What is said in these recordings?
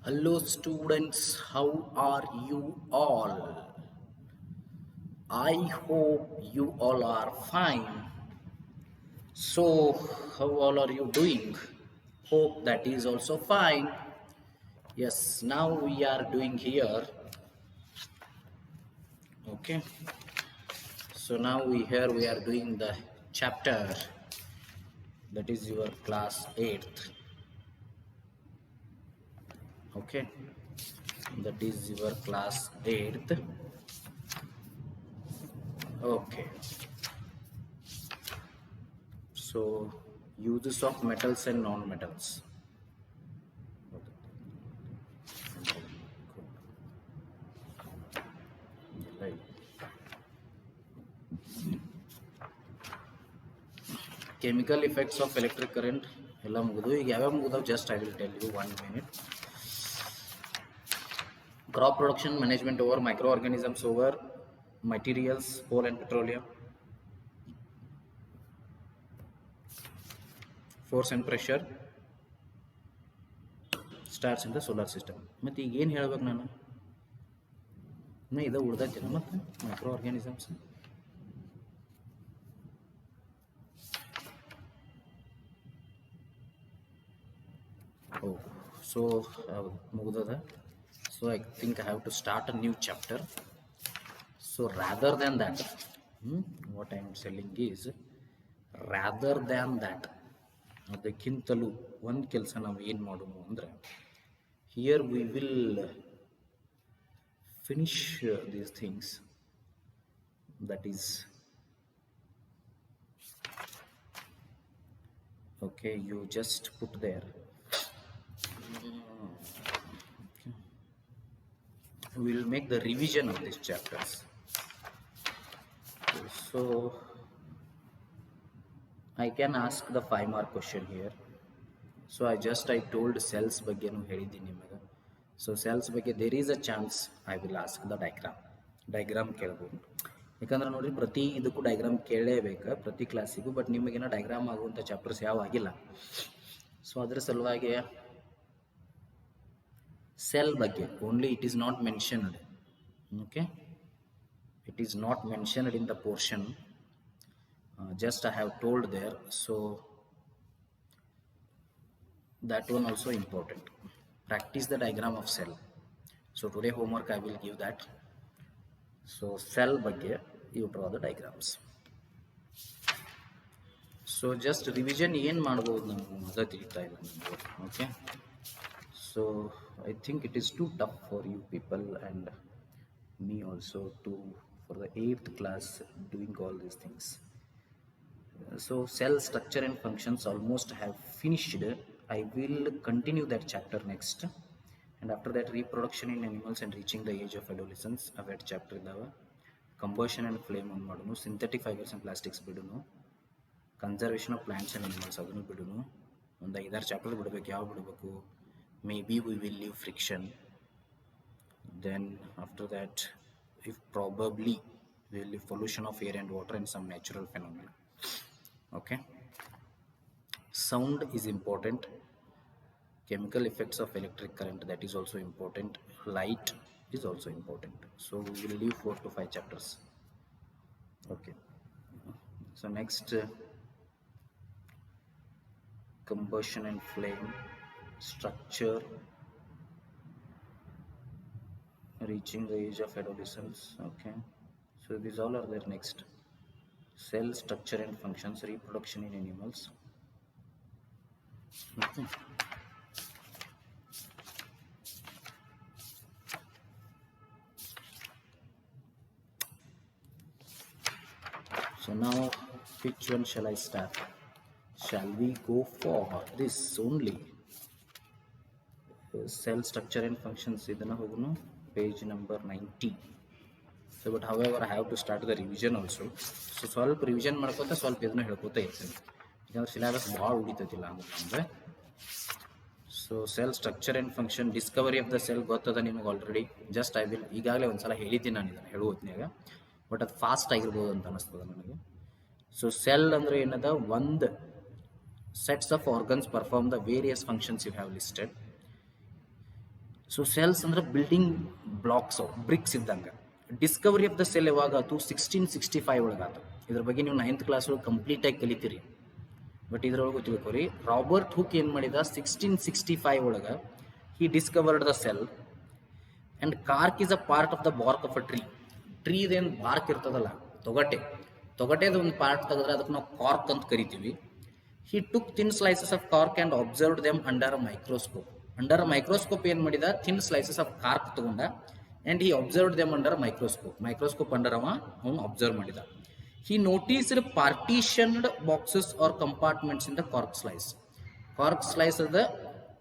Hello students, how are you all? I hope you all are fine. So, how all are you doing? Hope that is also fine. Yes, now we are doing here. Okay. So now we are doing the chapter that is your class 8th. Okay. That is your class 8th. Okay. So uses of metals and non-metals. Right. Chemical effects of electric current ಎಲ್ಲ ಮುಗಿದು ಈಗ ಯಾವ್ಯಾವ ಮುಗಿದಾವ್ just I will tell you 1 minute. Crop production management over microorganisms over materials, coal and petroleum, force and pressure, stars in the solar system. ಮತ್ತು ಈಗ ಏನು ಹೇಳ್ಬೇಕು ನಾನು ಇದು ಉಳ್ದೈತಿಲ್ಲ ಮತ್ತು micro organisms. Oh, so Mugdada. So I think I have to start a new chapter. So rather than that, what I am telling is, rather than that, ಅದಕ್ಕಿಂತಲೂ ಒಂದು ಕೆಲಸ ನಾವು ಏನು ಮಾಡೋಣ ಅಂದರೆ, here we will finish these things. That is, okay, you just put there. Okay. We will make the revision of these chapters. So I can ask the 5 mark question here. So I told cells ಬಗ್ಗೆ ಹೇಳಿದ್ದೀನಿ ನಿಮಗೆ. So cells ಬಗ್ಗೆ there is a chance I will ask the diagram ಕೇಳ್ಬೋದು. ಯಾಕಂದ್ರೆ ನೋಡಿರಿ ಪ್ರತಿ ಇದಕ್ಕೂ diagram ಕೇಳಲೇಬೇಕು ಪ್ರತಿ ಕ್ಲಾಸಿಗೂ. ಬಟ್ ನಿಮಗೇನೋ ಡೈಗ್ರಾಮ್ ಆಗುವಂಥ ಚಾಪ್ಟರ್ಸ್ ಯಾವ ಆಗಿಲ್ಲ. ಸೊ ಅದ್ರ ಸಲುವಾಗಿ ಸೆಲ್ ಬಗ್ಗೆ only it is not mentioned. Okay, it is not mentioned in the portion, just I have told there. So that one also important. Practice the diagram of cell. So today homework I will give that. So cell ಬಗ್ಗೆ you draw the diagrams. So just revision ಏನು ಮಾಡ್ಬೋದು ನಾವು ಅದ ತಿಳಿತಾ ಇಲ್ಲ ನಿಮಗೆ. Okay, so I think it is too tough for you people and me also to for the 8th class doing all these things. So cell structure and functions almost have finished. I will continue that chapter next, and after that reproduction in animals and reaching the age of adolescence avet chapter idava. Combustion and flame on madunu, synthetic fibers and plastics bidunu, conservation of plants and animals adunu bidunu. ಒಂದು 5-6 chapter ಬಿಡಬೇಕು. ಯಾವ ಬಿಡಬೇಕು? Maybe we will leave friction. Then after that, if probably we will leave pollution of air and water and some natural phenomena. Okay, sound is important. Chemical effects of electric current, that is also important. Light is also important. So we will leave 4 to 5 chapters. Okay, so next, combustion and flame, structure, reaching the age of adolescence. Okay, so these all are there. Next, cell structure and functions, reproduction in animals. Okay. So now which one shall I start? Shall we go for this only? Cell structure and functions idana hogunu page number 90. So but however I have to start the revision also. So ಸ್ವಲ್ಪ revision ಮಾಡ್ಕೋತಾ ಸ್ವಲ್ಪ ಇದನ್ನ ಹೇಳ್ಕೋತಾ ಇರ್ತೀನಿ, ಯಾಕಂದ್ರೆ syllabus ಭಾಳ ಉಳಿತೈತಿಲ್ಲ ಅಂದ್ರೆ. So cell structure and function, Discovery of the cell ಗೊತ್ತದ ನಿಮಗೆ ಆಲ್ರೆಡಿ. ಜಸ್ಟ್ ಐ ವಿಲ್ ಈಗಾಗಲೇ ಒಂದ್ಸಲ ಹೇಳಿದ್ದೀನಿ ನಾನು ಇದನ್ನು ಹೇಳುವತ್ನಾಗ, ಬಟ್ ಅದು ಫಾಸ್ಟ್ ಆಗಿರ್ಬೋದು ಅಂತ ಅನ್ನಿಸ್ತದೆ ನನಗೆ. ಸೊ ಸೆಲ್ ಅಂದರೆ ಏನದ, ಒಂದು sets of organs perform the various functions you have listed. So cells ಅಂದ್ರೆ ಬಿಲ್ಡಿಂಗ್ ಬ್ಲಾಕ್ಸ್ ಬ್ರಿಕ್ಸ್ ಇದ್ದಂಗೆ. ಡಿಸ್ಕವರಿ ಆಫ್ ದ ಸೆಲ್ ಯಾವಾಗ ಆಯ್ತು 1665 ಒಳಗಾತು. ಇದ್ರ ಬಗ್ಗೆ ನೀವು 9th ಕ್ಲಾಸ್ ಒಳಗೆ ಕಂಪ್ಲೀಟಾಗಿ ಕಲಿತೀರಿ. ಬಟ್ ಇದ್ರೊಳಗೆ ತಿಳ್ಕೊರಿ, ರಾಬರ್ಟ್ ಹುಕ್ ಏನು ಮಾಡಿದ 1665 ಒಳಗೆ he discovered the cell and cork is a part of the bark of a tree. ಟ್ರೀದೇನು ಬಾರ್ಕ್ ಇರ್ತದಲ್ಲ, ತೊಗಟೆದ ಒಂದು ಪಾರ್ಟ್ ತೆಗೆದ್ರೆ ಅದಕ್ಕೆ ನಾವು ಕಾರ್ಕ್ ಅಂತ ಕರಿತೀವಿ. he took thin slices of cork and observed them under a microscope. Under microscope ಏನು ಮಾಡಿದ, ಥಿನ್ ಸ್ಲೈಸಸ್ ಆಫ್ ಕಾರ್ಕ್ ತಗೊಂಡ and he observed them under a microscope under ಅವನು ಅಬ್ಸರ್ವ್ ಮಾಡಿದ. he noticed partitioned boxes or compartments in the cork slice of the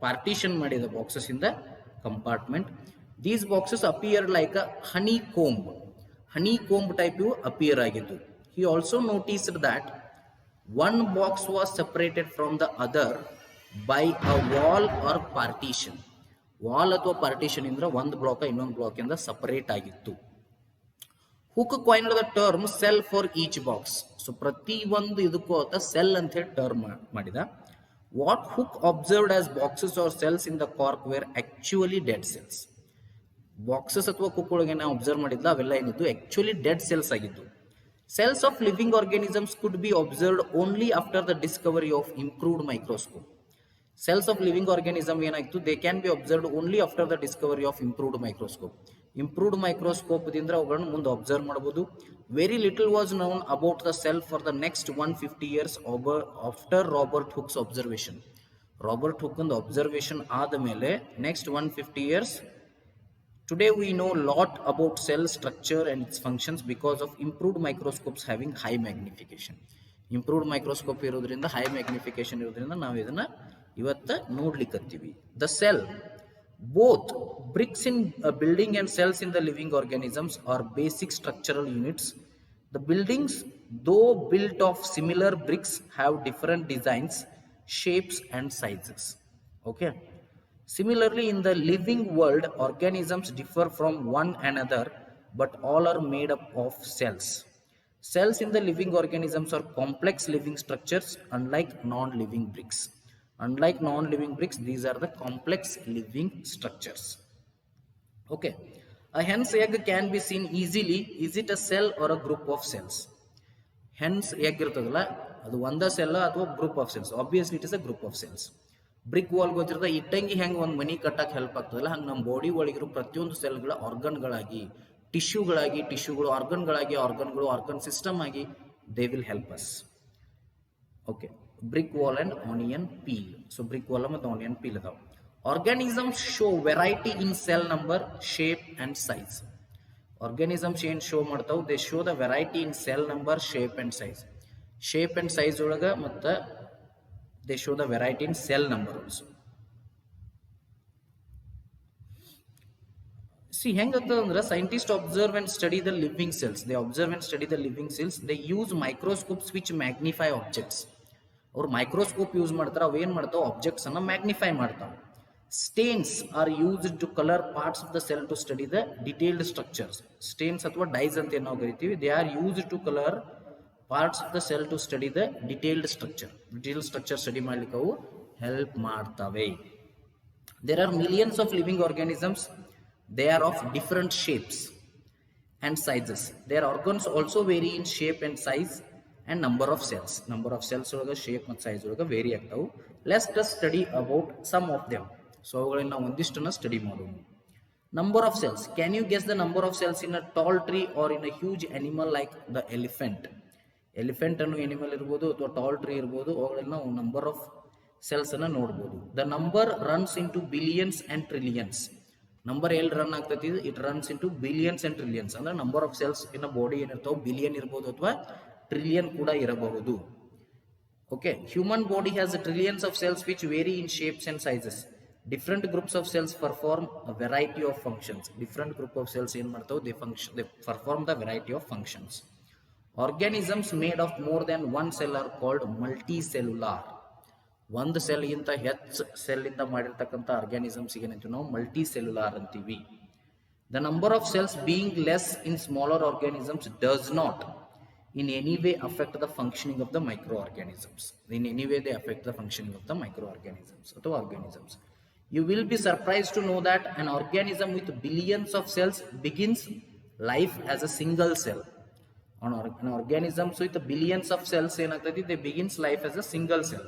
partition ಮಾಡಿದ boxes in the compartment. These boxes appeared like a honeycomb type ಇವು appear ಆಗಿದ್ದು. He also noticed that one box was separated from the other by a wall or partition. Wall ಅಥವಾ partition ಇಂದ ಒಂದು block ಇನ್ನೊಂದು block ಇಂದ separate ಆಗಿತ್ತು. Hooke coined the term cell for each box. So ಪ್ರತಿ ಒಂದು ಇದಕ್ಕೂ ಆತ ಸೆಲ್ ಅಂತ ಹೇಳಿ ಟರ್ಮ್ ಮಾಡಿದ. What Hooke observed as boxes are cells in the cork were actually dead cells. Boxes ಅಥವಾ ಕುಕ್ ಒಳಗೆ ನಾವು ಅಬ್ಸರ್ವ್ ಮಾಡಿದ್ದ ಅವೆಲ್ಲ ಏನಿದ್ದು ಆಕ್ಚುಲಿ ಡೆಡ್ ಸೆಲ್ಸ್ ಆಗಿದ್ದು. Cells of living organisms could be observed only after the discovery of improved microscope. Cells of living organism ಏನಾಯ್ತು, they can be observed only after the discovery of improved microscope. Improved microscope ದಿಂದ ಅವುಗಳನ್ನು ಮುಂದೆ observe ಮಾಡಬಹುದು. Very little was known about the cell for the next 150 years after Robert Hooke's observation. Robert Hooke ಒಂದು observation ಆದ ಮೇಲೆ next 150 years. Today we know lot about cell structure and its functions because of improved microscopes having high magnification. Improved microscope ಇರೋದ್ರಿಂದ high magnification ಇರೋದ್ರಿಂದ ನಾವು ಇದನ್ನ ಇವತ್ತು ನೋಡ್ಲಿಕ್ಕತ್ತೀವಿ. The cell, both bricks in a building and cells in the living organisms are basic structural units. The buildings, though built of similar bricks, have different designs, shapes and sizes. Okay. Similarly, in the living world, organisms differ from one another, but all are made up of cells. Cells in the living organisms are complex living structures, unlike non-living bricks. Unlike non-living bricks, these are the complex living structures. Okay. A hen's egg can be seen easily. Is it a cell or a group of cells? Hen's egg ಇರ್ತದಲ್ಲ, ಅದು ಒಂದ cell ಅಥವಾ group of cells. Obviously it is a group of cells. Brick wall ಗೊತ್ತಿರ್ತದೆ, ಇಟ್ಟಂಗಿ ಹೆಂಗೆ ಒಂದು ಮನಿ ಕಟ್ಟಕ್ಕೆ help ಆಗ್ತದಲ್ಲ, ಹಂಗೆ ನಮ್ಮ ಬಾಡಿ ಒಳಗಿರೋ ಪ್ರತಿಯೊಂದು ಸೆಲ್ಗಳ ಆರ್ಗನ್ಗಳಾಗಿ, ಟಿಶ್ಯೂಗಳು ಆರ್ಗನ್ ಸಿಸ್ಟಮ್ ಆಗಿ they will help us. Okay, brick wall and onion peel. So brick wall ಮತ್ತು ಆನಿಯನ್ ಪೀಲ್ ಅದಾವ. Organisms show variety in cell number, shape and size. Organisms ಏನು ಶೋ ಮಾಡ್ತಾವೆ, they show the variety in cell number, shape and size. Shape and size ಒಳಗೆ ಮತ್ತು they show the variety in cell number also. See, hengatandra scientists observe and study the living cells. They observe and study the living cells. They use microscopes which magnify objects. Or microscope use ಮಾಡ್ತಾರೆ, ಅವು ಏನು ಮಾಡ್ತಾವೆ, objects ಅನ್ನು magnify ಮಾಡ್ತಾವೆ. Stains are used to color parts of the cell to study the detailed structures. Stains ಅಥವಾ dies ಅಂತ ನಾವು ಕರಿತೀವಿ. They are used to color parts of the cell to study the detailed structure. Detailed structure study ಮಾಡ್ಲಿಕ್ಕೆ ಅವು help ಮಾಡ್ತವೆ. There are millions of living organisms. They are of different shapes and sizes. Their organs also vary in shape and size and number of cells. Number of cells ಒಳಗೆ shape ಮತ್ತು size ಒಳಗೆ very ಆಗ್ತಾವೆ. Let's just study about some of them. So ಅವುಗಳನ್ನ ನಾವು ಒಂದಿಷ್ಟನ್ನ study ಮಾಡೋಣ. Number of cells. Can you guess the number of cells in a tall tree or in a huge animal like the elephant? Elephant ಅನ್ನೋ animal ಇರ್ಬೋದು ಅಥವಾ tall tree ಇರ್ಬೋದು, ಅವುಗಳನ್ನ ನಾವು number of cells ಅನ್ನ ನೋಡ್ಬೋದು. The number runs into billions and trillions. Number ಎಲ್ಲಿ run ಆಗ್ತೈತಿ, it runs into billions and trillions. ಅಂದ್ರೆ number of cells in body ಏನಿರ್ತಾವೆ, ಬಿಲಿಯನ್ ಇರ್ಬೋದು ಅಥವಾ ಟ್ರಿಲಿಯನ್ ಕೂಡ ಇರಬಹುದು. Okay, human body has trillions of cells which vary in shapes and sizes. Different groups of cells perform a variety of functions. Different group of cells ಏನು ಮಾಡ್ತಾವೆ, they perform the variety of functions. Organisms made of more than one cell are called multicellular. ಒಂದು cell ಗಿಂತ ಹೆಚ್ಚು cell ಇಂದ ಮಾಡಿರ್ತಕ್ಕಂಥ organisms ಏನಂತ ನಾವು multicellular ಅಂತೀವಿ. The number of cells being less in smaller organisms does not in any way affect the functioning of the microorganisms. In any way they affect the functioning of the microorganisms ಅಥವಾ organisms. You will be surprised to know that an organism with billions of cells begins life as a single cell. An organism with billions of cells, they begins life as a single cell,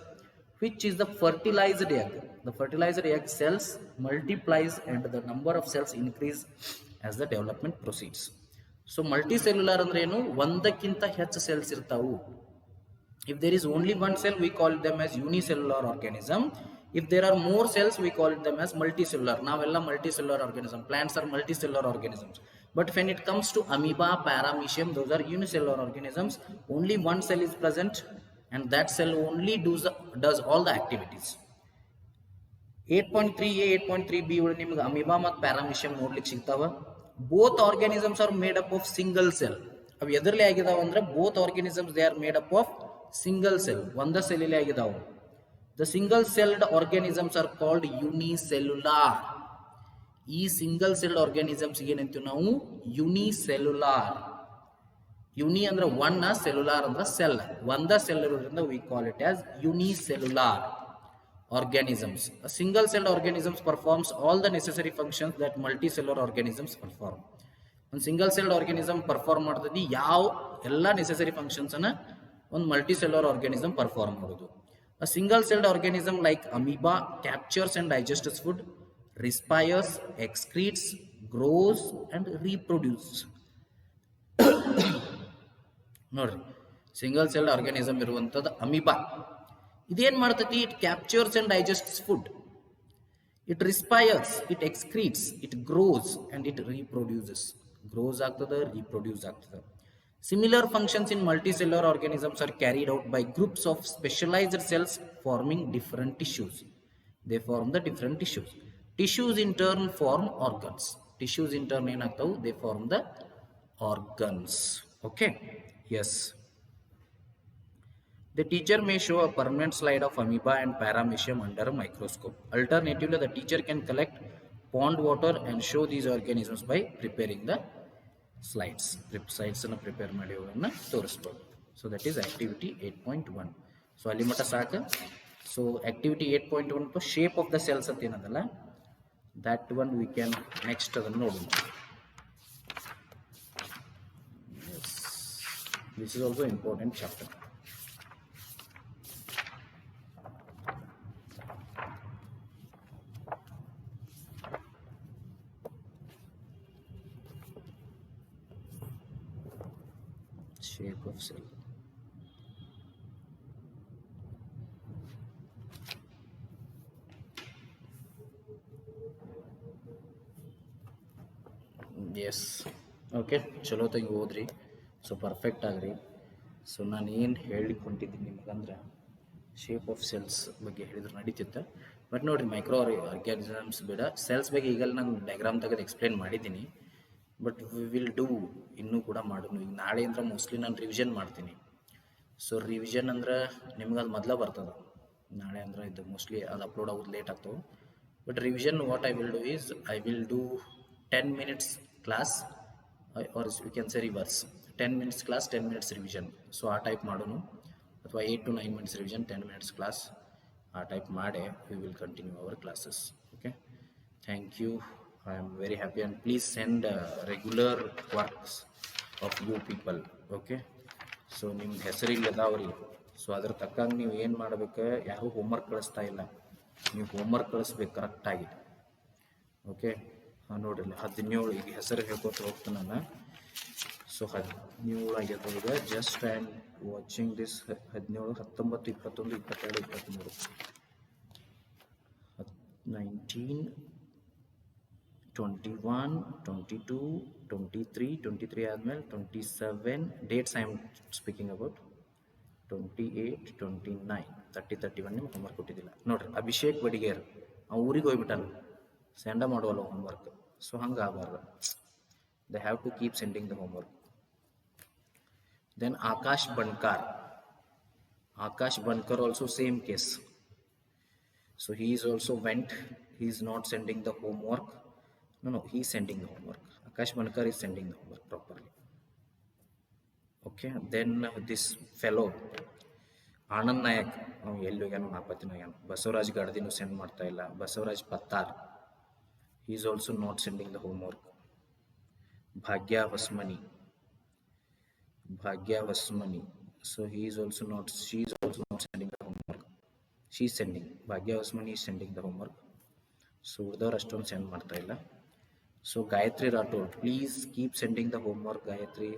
which is the fertilized egg. The fertilized egg cells multiplies and the number of cells increase as the development proceeds. So multicellular ಅಂದ್ರೆ ಏನು, ಒಂದಕ್ಕಿಂತ ಹೆಚ್ಚು cells ಇರ್ತಾವು. If there is only one cell, we call them as unicellular organism. If there are more cells, we call them as multicellular. Navella multicellular organism. Plants are multicellular organisms. But when it comes to amoeba, paramecium, those are unicellular organisms. Only one cell is present, and that cell only does all the activities. 8.3a 8.3b ಒಳಗೆ ನಿಮಗೆ amoeba ಮತ್ತು ಪ್ಯಾರಾಮಿಷಿಯಂ ನೋಡ್ಲಿಕ್ಕೆ ಸಿಗ್ತಾವ. Both organisms are made up of single cell. ಅವು ಎದರ್ಲಿ ಆಗಿದಾವ ಅಂದ್ರೆ both organisms they are made up of single cell, ಒಂದ cell ಆಗಿದಾವ. The single celled organisms are called unicellular. ಈ ಸಿಂಗಲ್ ಸೆಲ್ಡ್ ಆರ್ಗಾನಿಸಮ್ಸ್ ಏನಂತೀವಿ ನಾವು, ಯುನಿಸೆಲ್ಯುಲಾರ್. ಯುನಿ ಅಂದ್ರೆ ಒನ್, ಸೆಲ್ಯುಲಾರ್ ಅಂದ್ರೆ ಸೆಲ್, ಒಂದ ಸೆಲ್ ಇರೋದ್ರಿಂದ we call it as unicellular organisms. A single celled organisms performs all the necessary functions that multicellular organisms perform. ಒಂದು single celled organism perform ಮಾಡ್ತದೆ ಯಾವ ಎಲ್ಲ ನೆಸೆಸರಿ ಫಂಕ್ಷನ್ಸ್ ಅನ್ನ ಒಂದು ಮಲ್ಟಿಸೆಲ್ಯುಲರ್ ಆರ್ಗಾನಿಸಮ್ ಪರ್ಫಾರ್ಮ್ ಮಾಡೋದು. A single celled organism like amoeba captures and digests food, respires, excretes, grows and reproduces. ನೋಡ್ರಿ, single celled organism ಇರುವಂಥದ್ದು amoeba. ಇದೇನ್ ಮಾಡ್ತೈತಿ, it captures and digests food, it respires, it excretes, it grows and it reproduces. Grows ಆಗ್ತದೆ, reproduce ಆಗ್ತದೆ. Similar functions in multicellular organisms are carried out by groups of specialized cells forming different tissues. They form the different tissues. Tissues in turn form organs. Tissues in turn ಏನಆಗ್ತಾವು, they form the organs. Okay? Yes. The teacher may show a permanent slide of amoeba and paramecium under a microscope. Alternatively, the teacher can collect pond water and show these organisms by preparing the slides ಅನ್ನು prepare ಮಾಡಿ ಅವನ್ನ ತೋರಿಸ್ಬೋದು. So that is activity 8.1. So ಅಲ್ಲಿ ಮಟ್ಟ ಸಾಕು. So activity 8.1 shape of the cells ಅಂತ ಏನದಲ್ಲ, that one we can next ಅದನ್ನು ನೋಡೋಣ. This is also important chapter. Shape of cell. Yes. Okay, ಚಲೋ ತಂಗಿ ಓದ್ರಿ. ಸೊ ಪರ್ಫೆಕ್ಟ್ ಆಗ್ರಿ. ಸೊ ನಾನು ಏನು ಹೇಳಿಕೊಂಡಿದ್ದೀನಿ ನಿಮಗಂದ್ರೆ ಶೇಪ್ ಆಫ್ ಸೆಲ್ಸ್ ಬಗ್ಗೆ ಹೇಳಿದ್ರೆ ನಡೀತಿತ್ತು. ಬಟ್ ನೋಡಿರಿ, ಮೈಕ್ರೋ ಆರ್ಗ್ಯಾನಿಸಮ್ಸ್ ಬೇಡ, ಸೆಲ್ಸ್ ಬಗ್ಗೆ ಈಗಲ್ಲ ನಾನು ಡಯಾಗ್ರಾಮ್ ತೆಗೆದು ಎಕ್ಸ್ಪ್ಲೇನ್ ಮಾಡಿದ್ದೀನಿ. ಬಟ್ ವಿ ವಿಲ್ ಡೂ, ಇನ್ನೂ ಕೂಡ ಮಾಡೋಣ. ಈಗ ನಾಳೆ ಅಂದ್ರೆ ಮೋಸ್ಟ್ಲಿ ನಾನು ರಿವಿಷನ್ ಮಾಡ್ತೀನಿ. ಸೊ ರಿವಿಷನ್ ಅಂದ್ರೆ ನಿಮ್ಗೆ ಅದು ಮೊದಲ ಬರ್ತದೆ. ನಾಳೆ ಅಂದ್ರೆ ಇದು ಮೋಸ್ಟ್ಲಿ ಅದು ಅಪ್ಲೋಡ್ ಆಗೋದು ಲೇಟ್ ಆಗ್ತವೆ. But revision what I will do is, I will do 10 minutes class, or you can say reverse, 10 minutes class 10 minutes revision. So ಆ ಟೈಪ್ ಮಾಡೋಣ. ಅಥವಾ 8 to 9 minutes revision, 10 minutes class, ಆ type ಮಾಡೇ we will continue our classes. Okay, thank you. I am very happy, and please send regular works of you people. Okay, so ನಿಮ್ಮ ಹೆಸರಿಲ್ಲ ಅದಾವ್ರಿ. So ಅದ್ರ ತಕ್ಕಂಗೆ ನೀವು ಏನು ಮಾಡ್ಬೇಕು, ಯಾರೂ ಹೋಮ್ವರ್ಕ್ ಕಳಿಸ್ತಾ ಇಲ್ಲ, ನೀವು ಹೋಮ್ವರ್ಕ್ ಕಳಿಸ್ಬೇಕು ಕರೆಕ್ಟಾಗಿ. ಓಕೆ, ನೋಡ್ರಿ 17 ಈಗ ಹೆಸರು ಹೇಳ್ಕೊತ ಹೋಗ್ತಾನೆ ನಾನು. ಸೊ 17 ಆಗ್ಯದ ಈಗ. Just I am watching this. 17, 19, 21, 22, 23, 19, 21, 22, 23, 23 ಆದಮೇಲೆ 27 dates I am speaking about. 28, 29, 30, 31 ನಿಮ್ಗೆ ಹೋಮ್ವರ್ಕ್ ಕೊಟ್ಟಿದ್ದಿಲ್ಲ ನೋಡ್ರಿ. ಅಭಿಷೇಕ್ ಬಡಿಗೇರ್ ಅವ್ನು ಊರಿಗೆ ಹೋಗ್ಬಿಟ್ಟಲ್ಲ, ಸೆಂಡ ಮಾಡುವಲ್ಲ ಹೋಮ್ವರ್ಕ್. ಸೊ ಹಂಗೆ ಆಗಬಾರ್ದು. They have to keep sending the homework. Then Akash Bankar. Akash Bankar also same case. So he is also went. He is not sending the homework. No, he is sending the homework. Akash Bankar is sending the homework properly. Okay, then this fellow Anand Nayak ಎಲ್ಲಿ ಹೋಗ್ಯಾನ ನಾಪತ್ತಿನ ಹೋಗ್ಯಾನ. Basavaraj ಗಡ್ದಿನೂ send ಮಾಡ್ತಾ ಇಲ್ಲ. Basavaraj Pattar he is also not sending the homework. Bhagya Vasmani, so he is also not, she is also not sending the homework. She is sending, Bhagya Vasmani is sending the homework. So ಉಳಿದವ್ರು ಅಷ್ಟೊಂದು send ಮಾಡ್ತಾ ಇಲ್ಲ. So Gayatri Rathod, please keep sending the homework Gayatri.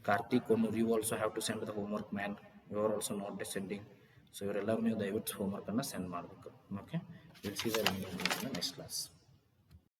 Karthik Konur, you also have to send the homework, man. You are also not sending. So ಇವರೆಲ್ಲರೂ ನೀವು ದಯವಿಟ್ಟು ಹೋಮ್ವರ್ಕನ್ನು send ಮಾಡಬೇಕು. Okay, will see the next class.